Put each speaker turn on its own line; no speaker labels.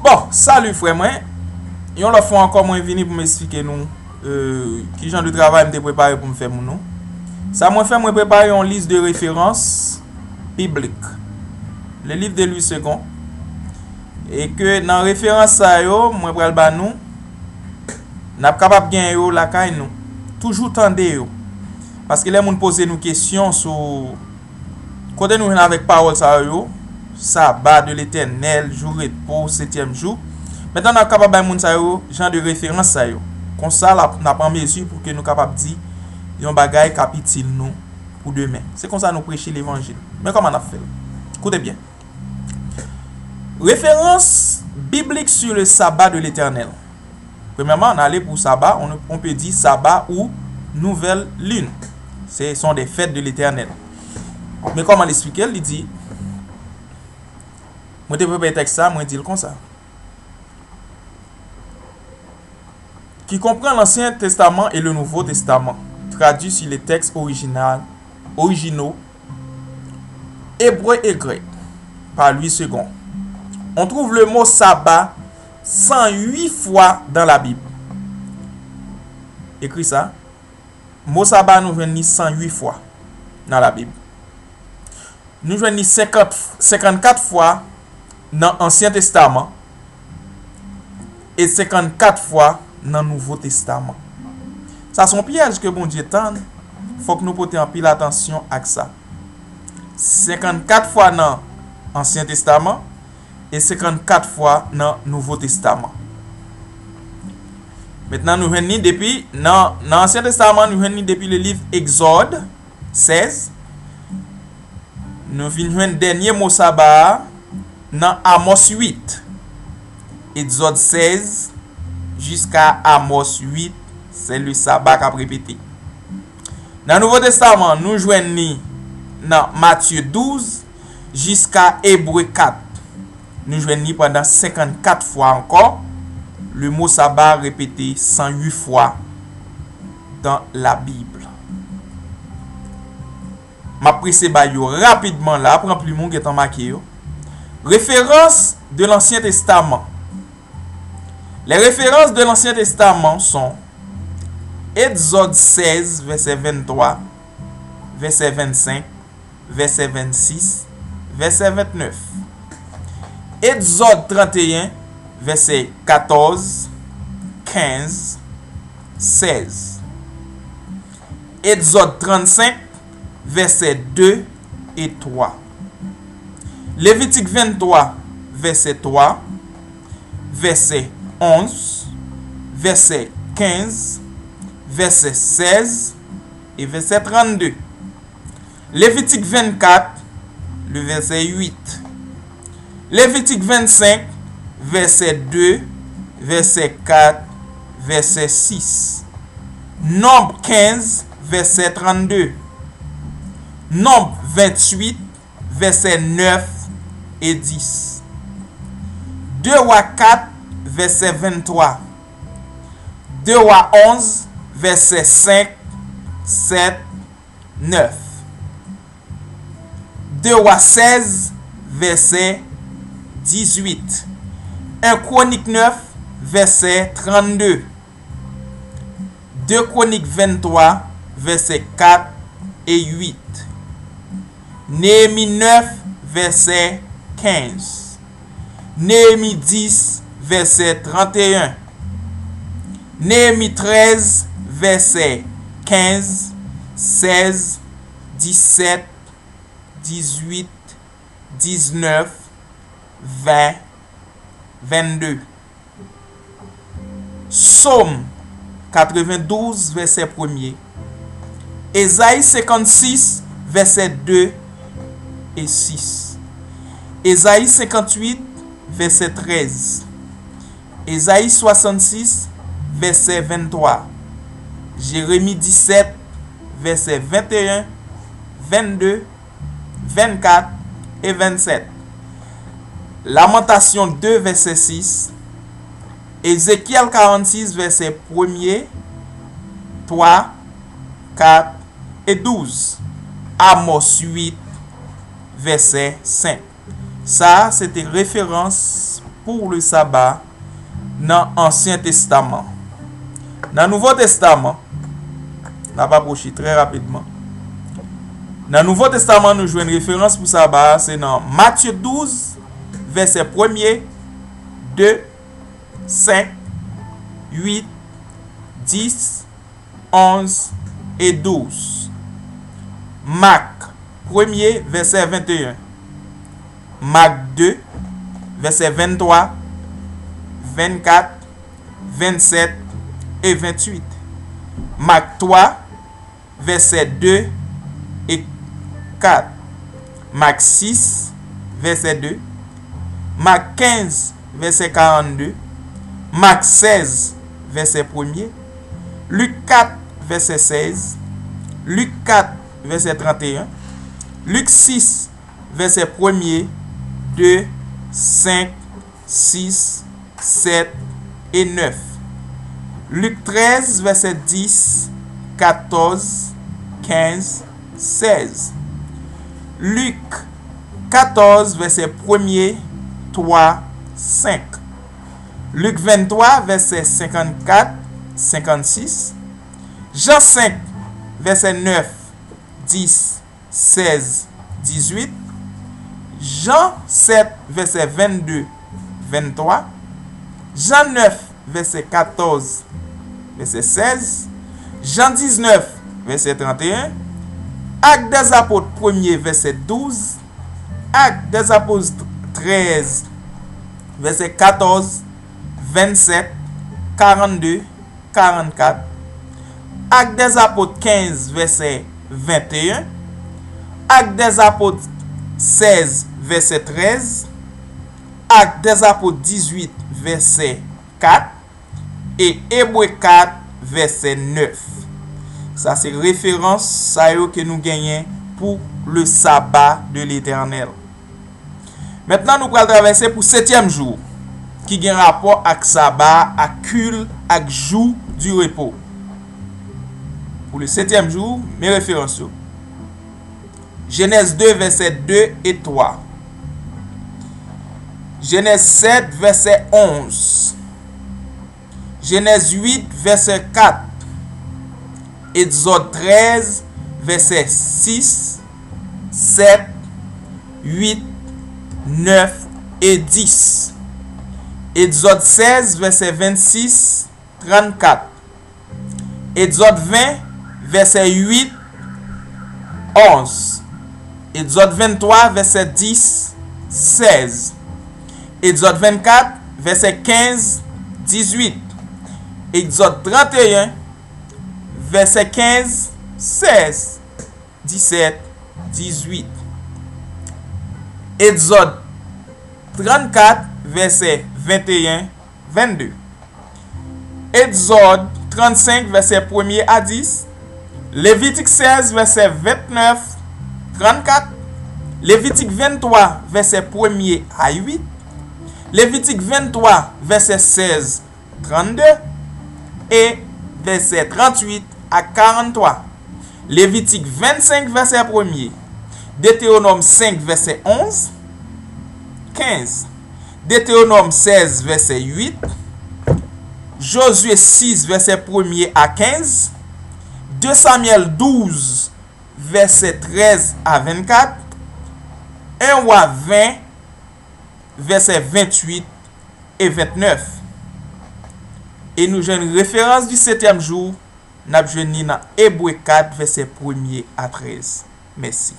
Bon, salut frère moi. Yon la fois encore moi venu pour m'expliquer nous qui genre de travail me préparé pour me faire mon nom. Ça moi fait moi préparer une liste de références bibliques. Le livre de Louis II et que dans référence ça yo moi pral ba nous n'a capable gain yo la kay nous. Toujours tande yo. Parce que les moun poser nous questions sur côté nous avec parole ça yo sabbat de l'Éternel, jour de repos, 7e jour. Maintenant, nous sommes capables de faire genre de référence. Comme ça, nous avons mesure pour que nous soyons capables de dire un bagage capital nous pour demain. C'est comme ça que nous prêchons l'évangile. Mais comment on a fait? Écoutez bien. Référence biblique sur le sabbat de l'Éternel. Premièrement, on allait pour sabbat, on peut dire sabbat ou nouvelle lune. Ce sont des fêtes de l'Éternel. Mais comment l'expliquer? Il dit, moi te préparer texte ça, moi dire comme ça. Qui comprend l'Ancien Testament et le Nouveau Testament, traduit sur les textes originaux, hébreu et grec, par Louis II. On trouve le mot sabbat 108 fois dans la Bible. Écrit ça. Mot sabbat nous venons 108 fois dans la Bible. Nous venons 54 fois dans l'Ancien Testament et 54 fois dans le Nouveau Testament. Ça sont pièges que bon Dieu tend. Faut que nous portions en pile attention à ça. 54 fois dans l'Ancien Testament et 54 fois dans le Nouveau Testament. Maintenant, nous venons depuis dans l'Ancien Testament, nous venons depuis le livre Exode 16. Nous venons le dernier mot sabbat dans Amos 8. Exode 16 jusqu'à Amos 8, c'est le sabbat qu'a répété. Dans le Nouveau Testament, nous joignons dans Matthieu 12 jusqu'à Hébreu 4. Nous joignons pendant 54 fois encore le mot sabbat répété 108 fois dans la Bible. Ma presse bayo rapidement là, prend plus mon qui est en marqué. Références de l'Ancien Testament. Les références de l'Ancien Testament sont Exode 16, verset 23, verset 25, verset 26, verset 29. Exode 31, verset 14, 15, 16. Exode 35, verset 2 et 3. Lévitique 23, verset 3, verset 11, verset 15, verset 16 et verset 32. Lévitique 24, le verset 8. Lévitique 25, verset 2, verset 4, verset 6. Nombre 15, verset 32. Nombre 28, verset 9 et 10. 2 Rois 4, verset 23. 2 Rois 11, verset 5, 7, 9. 2 Rois 16, verset 18. 1 Chronique 9, verset 32. 2 Chronique 23, verset 4 et 8. Néhémie 9, verset 15. Néhémie 10, verset 31. Néhémie 13, verset 15, 16, 17, 18, 19, 20, 22. Psaume 92, verset 1er. Ésaïe 56, verset 2 et 6. Ésaïe 58, verset 13. Ésaïe 66, verset 23. Jérémie 17, verset 21, 22, 24 et 27. Lamentation 2, verset 6. Ézéchiel 46, verset 1er, 3, 4 et 12. Amos 8, verset 5. Ça, c'était référence pour le sabbat dans l'Ancien Testament. Dans le Nouveau Testament, on va approcher très rapidement. Dans le Nouveau Testament, nous jouons une référence pour sabbat, c'est dans Matthieu 12, verset 1er, 2, 5, 8, 10, 11 et 12. Marc 1er, verset 21. Marc 2, verset 23, 24, 27 et 28. Marc 3, verset 2 et 4. Marc 6, verset 2. Marc 15, verset 42. Marc 16, verset 1er. Luc 4, verset 16. Luc 4, verset 31. Luc 6, verset 1er, 2, 5, 6, 7 et 9. Luc 13, verset 10, 14, 15, 16. Luc 14, verset 1er, 3, 5. Luc 23, verset 54, 56. Jean 5, verset 9, 10, 16, 18. Jean 7, verset 22, 23. Jean 9, verset 14, verset 16. Jean 19, verset 31. Actes des apôtres 1er, verset 12. Actes des apôtres 13, verset 14, 27, 42, 44. Actes des apôtres 15, verset 21. Actes des apôtres 16, verset 13. Actes des apôtres 18, verset 4. Et Hébreux 4, verset 9. Ça, c'est référence ça que nous gagnons pour le sabbat de l'Éternel. Maintenant, nous allons traverser pour 7e jour, qui a un rapport avec sabbat, avec culte, avec jour du repos. Pour le 7e jour, mes références. Genèse 2, verset 2 et 3. Genèse 7, verset 11. Genèse 8, verset 4. Exode 13, verset 6, 7, 8, 9 et 10. Exode 16, verset 26, 34. Exode 20, verset 8, 11. Exode 23, verset 10, 16. Exode 24, verset 15, 18. Exode 31, verset 15, 16, 17, 18. Exode 34, verset 21, 22. Exode 35, verset 1er à 10. Lévitique 16, verset 29, 34. Lévitique 23, verset 1er à 8. Lévitique 23, verset 16, 32. Et verset 38 à 43. Lévitique 25, verset 1er. Deutéronome 5, verset 11. 15. Deutéronome 16, verset 8. Josué 6, verset 1er à 15. 2 Samuel 12, verset 13 à 24. 1 Roi 20, verset 28 et 29. Et nous avons une référence du 7e jour. Nous avons dans Hébreux 4, verset 1er à 13. Merci.